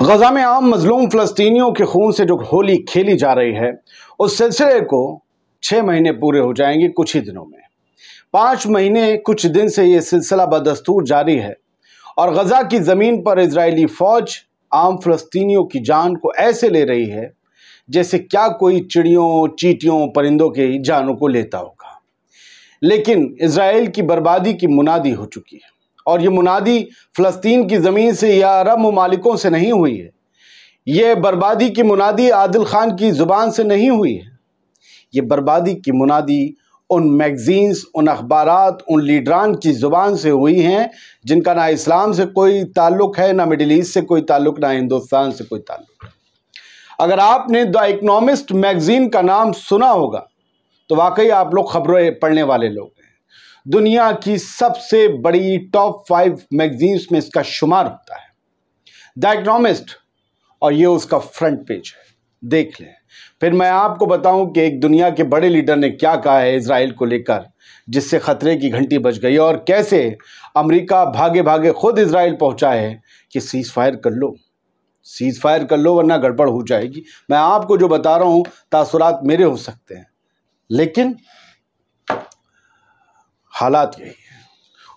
गजा में आम मजलूम फ़लस्तीनियों के खून से जो होली खेली जा रही है, उस सिलसिले को 6 महीने पूरे हो जाएंगे कुछ ही दिनों में। 5 महीने कुछ दिन से ये सिलसिला बदस्तूर जारी है और गजा की ज़मीन पर इजरायली फ़ौज आम फ़लस्तीनियों की जान को ऐसे ले रही है जैसे क्या कोई चिड़ियों, चींटियों, परिंदों के जानों को लेता होगा। लेकिन इजराइल की बर्बादी की मुनादी हो चुकी है और ये मुनादी फ़लस्तीन की ज़मीन से या अरब ममालिकों से नहीं हुई है। ये बर्बादी की मुनादी आदिल खान की ज़ुबान से नहीं हुई है। ये बर्बादी की मुनादी उन मैगज़ीन्स, उन अखबारात, उन लीडरान की ज़ुबान से हुई हैं जिनका ना इस्लाम से कोई ताल्लुक़ है, ना मिडिल ईस्ट से कोई ताल्लुक़, ना हिंदुस्तान से कोई ताल्लुक़ है। अगर आपने द इकोनॉमिस्ट मैगज़ीन का नाम सुना होगा तो वाकई आप लोग खबरें पढ़ने वाले लोग हैं। दुनिया की सबसे बड़ी टॉप 5 मैगज़ीन्स में इसका शुमार होता है द इकोनॉमिस्ट, और ये उसका फ्रंट पेज है, देख लें। फिर मैं आपको बताऊं कि एक दुनिया के बड़े लीडर ने क्या कहा है इजराइल को लेकर, जिससे खतरे की घंटी बज गई और कैसे अमेरिका भागे भागे खुद इजराइल पहुंचा है कि सीज़ फायर कर लो वरना गड़बड़ हो जाएगी। मैं आपको जो बता रहा हूं तासुरात मेरे हो सकते हैं, लेकिन हालात यही है।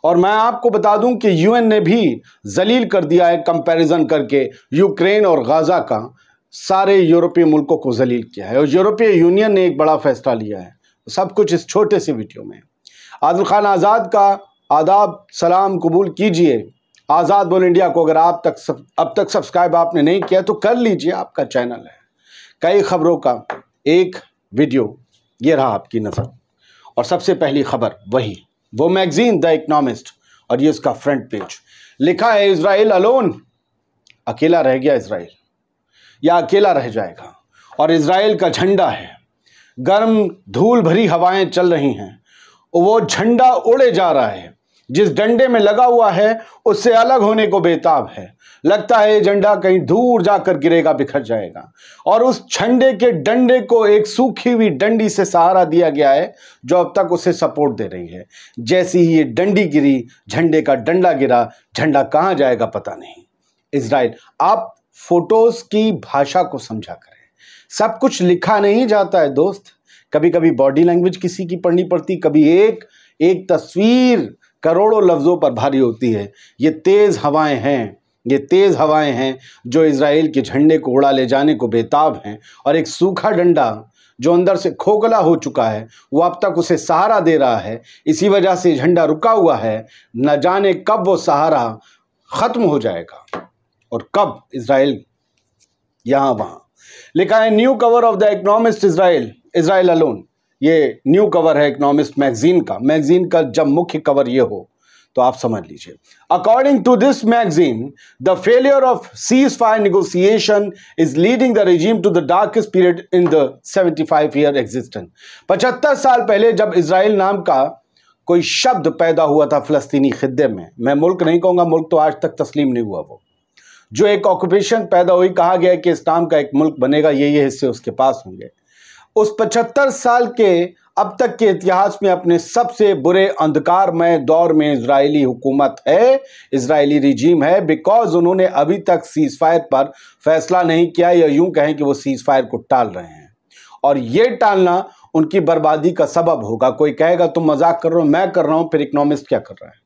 और मैं आपको बता दूं कि यूएन ने भी जलील कर दिया है कंपैरिजन करके यूक्रेन और गाजा का, सारे यूरोपीय मुल्कों को जलील किया है। और यूरोपीय यूनियन ने एक बड़ा फैसला लिया है। सब कुछ इस छोटे से वीडियो में। आदिल खान आज़ाद का आदाब सलाम कबूल कीजिए। आज़ाद बोल इंडिया को अगर अब तक सब्सक्राइब आपने नहीं किया तो कर लीजिए, आपका चैनल है। कई खबरों का एक वीडियो, ये रहा आपकी नज़र। और सबसे पहली खबर वो मैगज़ीन द इकोनॉमिस्ट, और ये उसका फ्रंट पेज। लिखा है इजराइल अलोन, अकेला रह गया इजराइल या अकेला रह जाएगा। और इजराइल का झंडा है, गर्म धूल भरी हवाएं चल रही हैं, वो झंडा उड़े जा रहा है। जिस डंडे में लगा हुआ है उससे अलग होने को बेताब है। लगता है ये झंडा कहीं दूर जाकर गिरेगा, बिखर जाएगा। और उस झंडे के डंडे को एक सूखी हुई डंडी से सहारा दिया गया है जो अब तक उसे सपोर्ट दे रही है। जैसे ही ये डंडी गिरी, झंडे का डंडा गिरा, झंडा कहाँ जाएगा पता नहीं। इजराइल, आप फोटोज की भाषा को समझा करें। सब कुछ लिखा नहीं जाता है दोस्त। कभी कभी बॉडी लैंग्वेज किसी की पढ़नी पड़ती, कभी एक तस्वीर करोड़ों लफ्ज़ों पर भारी होती है। ये तेज़ हवाएं हैं जो इजराइल के झंडे को उड़ा ले जाने को बेताब हैं। और एक सूखा डंडा जो अंदर से खोखला हो चुका है, वो अब तक उसे सहारा दे रहा है। इसी वजह से झंडा रुका हुआ है। न जाने कब वो सहारा ख़त्म हो जाएगा और कब इजराइल यहाँ वहाँ। लिखा है new cover of the economist Israel alone. ये न्यू कवर है इकोनॉमिस्ट मैगजीन का जब मुख्य कवर ये हो तो आप समझ लीजिए। According to this magazine, the failure of cease fire negotiation is leading the regime to the darkest period in the 75 year existence. 75 साल पहले जब इजराइल नाम का कोई शब्द पैदा हुआ था फ़लस्तीनी खित्ते में, मैं मुल्क नहीं कहूँगा, मुल्क तो आज तक तस्लीम नहीं हुआ, वो जो एक ऑक्यूपेशन पैदा हुई, कहा गया कि इस नाम का एक मुल्क बनेगा, ये हिस्से उसके पास होंगे। उस 75 साल के अब तक के इतिहास में अपने सबसे बुरे अंधकारमय दौर में इजरायली हुकूमत है, इजरायली रिजीम है, बिकॉज उन्होंने अभी तक सीज़ फायर पर फैसला नहीं किया, या यूं कहें कि वो सीज़ फायर को टाल रहे हैं। और ये टालना उनकी बर्बादी का सबब होगा। कोई कहेगा तुम मजाक कर रहे हो, मैं कर रहा हूं, फिर इकोनॉमिस्ट क्या कर रहा है?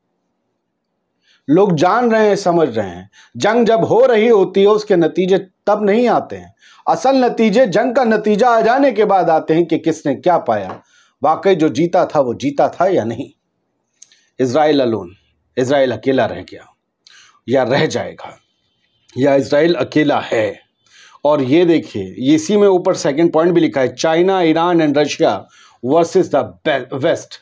लोग जान रहे हैं, समझ रहे हैं। जंग जब हो रही होती है उसके नतीजे तब नहीं आते हैं। असल नतीजे जंग का नतीजा आ जाने के बाद आते हैं कि किसने क्या पाया, वाकई जो जीता था वो जीता था या नहीं। इजराइल अलोन, इजराइल अकेला रह गया या रह जाएगा, या इजराइल अकेला है। और ये देखिए, इसी में ऊपर सेकंड पॉइंट भी लिखा है, China, Iran and Russia versus the West.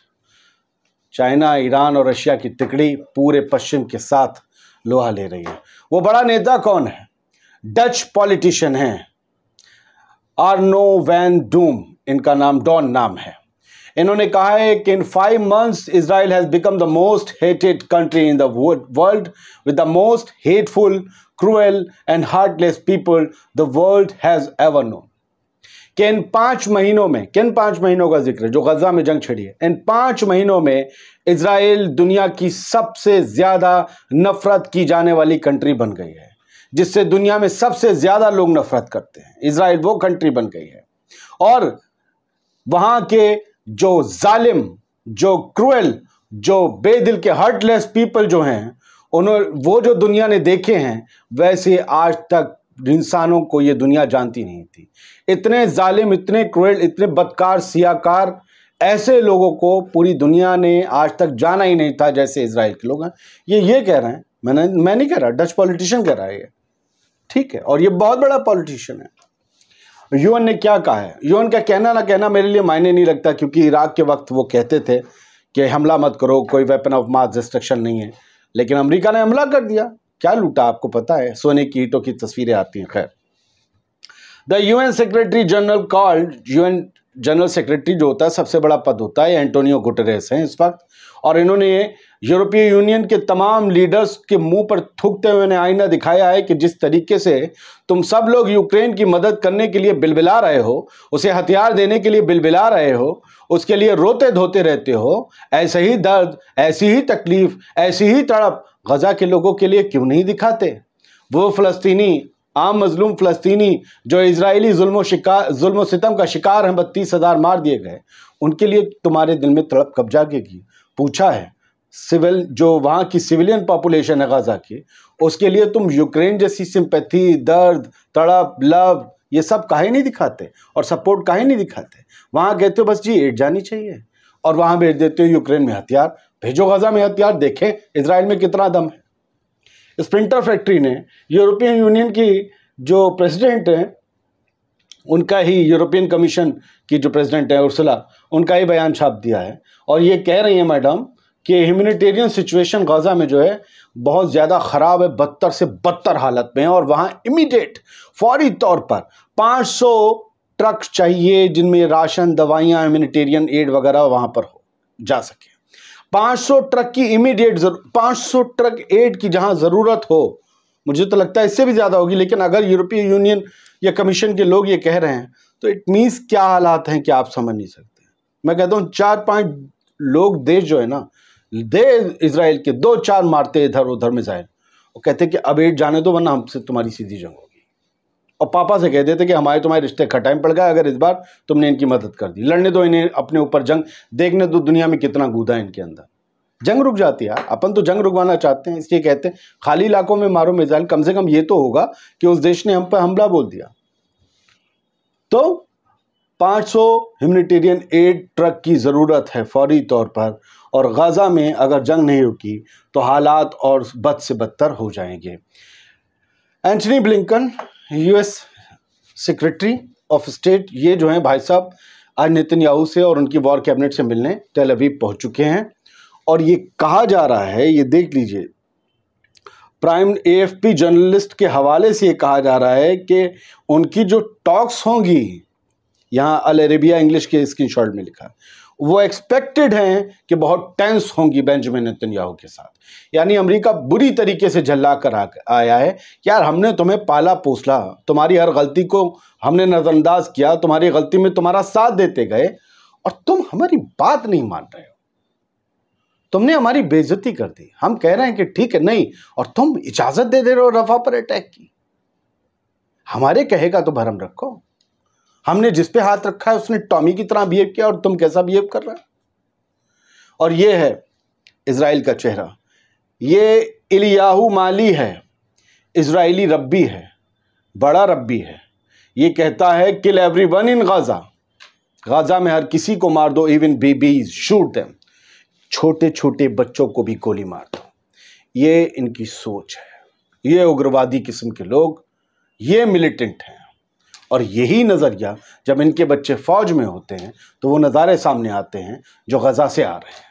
China, Iran और रशिया की तिकड़ी पूरे पश्चिम के साथ लोहा ले रही है। वो बड़ा नेता कौन है? डच पॉलिटिशियन है, आर्नो वैन डूम, इनका नाम डॉन नाम है। इन्होंने कहा है कि इन 5 months Israel has become the most hated country in the world with the most hateful, cruel and heartless people the world has ever known. कि इन 5 महीनों में, किन 5 महीनों का जिक्र है जो गजा में जंग छिड़ी है, इन 5 महीनों में इजराइल दुनिया की सबसे ज्यादा नफरत की जाने वाली कंट्री बन गई है। जिससे दुनिया में सबसे ज्यादा लोग नफरत करते हैं। इजराइल वो कंट्री बन गई है और वहां के जो जालिम, जो क्रूएल, जो बेदिल के हार्टलेस पीपल जो हैं, उन्होंने वो जो दुनिया ने देखे हैं, वैसे आज तक इंसानों को ये दुनिया जानती नहीं थी। इतने जालिम, इतने क्रूएल, इतने बदकार, सियाकार, ऐसे लोगों को पूरी दुनिया ने आज तक जाना ही नहीं था जैसे इजराइल के लोग हैं। ये कह रहे हैं, मैं नहीं कह रहा, डच पॉलिटिशियन कह रहा है ये, ठीक है, और ये बहुत बड़ा पॉलिटिशियन है। यूएन ने क्या कहा है? यूएन का कहना ना कहना मेरे लिए मायने नहीं रखता, क्योंकि इराक के वक्त वो कहते थे कि हमला मत करो, कोई वेपन ऑफ मास डिस्ट्रक्शन नहीं है, लेकिन अमेरिका ने हमला कर दिया। क्या लूटा आपको पता है? सोने की ईंटों की तस्वीरें आती हैं। खैर, the UN secretary general called, UN general secretary जो होता है, सबसे बड़ा पद होता है, एंटोनियो गुटेरेस हैं इस वक्त, और इन्होंने यूरोपीय यूनियन के तमाम लीडर्स के मुंह पर थूकते हुए ने आईना दिखाया है कि जिस तरीके से तुम सब लोग यूक्रेन की मदद करने के लिए बिलबिला रहे हो, उसे हथियार देने के लिए बिलबिला रहे हो, उसके लिए रोते धोते रहते हो, ऐसे ही दर्द, ऐसी ही तकलीफ, ऐसी ही तड़प गजा के लोगों के लिए क्यों नहीं दिखाते? वो फलस्तीनी, आम मजलूम फलस्तीनी जो इजरायली जुल्म सितम का शिकार हैं, 32,000 मार दिए गए, उनके लिए तुम्हारे दिल में तड़प कब जागेगी? पूछा है। सिविल, जो वहाँ की सिविलियन पॉपुलेशन है गजा की, उसके लिए तुम यूक्रेन जैसी सिंपैथी, दर्द, तड़प, लव, ये सब काहे नहीं दिखाते और सपोर्ट काहे नहीं दिखाते? वहाँ कहते हो बस जी एड जानी चाहिए, और वहाँ भेज देते हो यूक्रेन में हथियार। भेजो गजा में हथियार, देखें इजराइल में कितना दम है। स्प्रिंटर फैक्ट्री ने यूरोपियन यूनियन की जो प्रेसिडेंट हैं, उनका ही, यूरोपियन कमीशन की जो प्रेसिडेंट है उर्सुला, उनका ही बयान छाप दिया है, और ये कह रही है मैडम कि ह्यूमैनिटेरियन सिचुएशन गाजा में जो है बहुत ज़्यादा ख़राब है, बदतर से बदतर हालत में है, और वहाँ इमीडिएट फौरी तौर पर 500 ट्रक चाहिए जिनमें राशन, दवाइयाँ, ह्यूमैनिटेरियन एड वगैरह वहाँ पर हो जा सके। 500 ट्रक की इमीडिएट 500 ट्रक एड की जहाँ ज़रूरत हो, मुझे तो लगता है इससे भी ज़्यादा होगी, लेकिन अगर यूरोपीय यूनियन या कमीशन के लोग ये कह रहे हैं तो इट मीन्स क्या हालात हैं कि आप समझ नहीं सकते। मैं कहता हूँ 4-5 लोग देश जो है ना, दे इजराइल के 2-4 मारते इधर उधर मिसाइल, वो कहते कि अब एड जाने दो वरना हमसे तुम्हारी सीधी जंग होगी, और पापा से कह देते कि हमारे तुम्हारे रिश्ते खटाइम पड़ गया अगर इस बार तुमने इनकी मदद कर दी, लड़ने दो इन्हें अपने ऊपर जंग, देखने दो दुनिया में कितना गूदा है इनके अंदर, जंग रुक जाती है। अपन तो जंग रुकवाना चाहते हैं, इसलिए कहते हैं खाली इलाकों में मारो मिसाइल, कम से कम ये तो होगा कि उस देश ने हम पर हमला बोल दिया। तो 500 ह्यूमैनिटेरियन एड ट्रक की ज़रूरत है फौरी तौर पर, और गाज़ा में अगर जंग नहीं रुकी तो हालात और बद से बदतर हो जाएंगे। Antony Blinken, US secretary of state, ये जो हैं भाई साहब आज नेतन्याहू से और उनकी वॉर कैबिनेट से मिलने टेल अवीव पहुंच चुके हैं, और ये कहा जा रहा है, ये देख लीजिए, प्राइम एएफपी जर्नलिस्ट के हवाले से ये कहा जा रहा है कि उनकी जो टॉक्स होंगी, यहाँ अल अरेबिया इंग्लिश के स्क्रीनशॉट में लिखा, वो एक्सपेक्टेड हैं कि बहुत टेंस होंगी बेंजामिन नेतन्याहू के साथ। यानी अमेरिका बुरी तरीके से झल्ला कर आया है, यार हमने तुम्हें पाला पोसला, तुम्हारी हर गलती को हमने नज़रअंदाज किया, तुम्हारी गलती में तुम्हारा साथ देते गए, और तुम हमारी बात नहीं मान रहे हो, तुमने हमारी बेइज्जती कर दी। हम कह रहे हैं कि ठीक है नहीं, और तुम इजाजत दे रहे हो रफा पर अटैक की। हमारे कहेगा तो भरम रखो, हमने जिस पे हाथ रखा है उसने टॉमी की तरह बिहेव किया, और तुम कैसा बिहेव कर रहे हो। और ये है इजराइल का चेहरा, ये इलियाहू माली है, इजरायली रब्बी है, बड़ा रब्बी है। ये कहता है किल एवरीवन इन गाजा, गाजा में हर किसी को मार दो, इवन बेबीज शूट देम, छोटे छोटे बच्चों को भी गोली मार दो। ये इनकी सोच है, ये उग्रवादी किस्म के लोग, ये मिलिटेंट हैं, और यही नज़रिया जब इनके बच्चे फौज में होते हैं तो वो नज़ारे सामने आते हैं जो गजा से आ रहे हैं।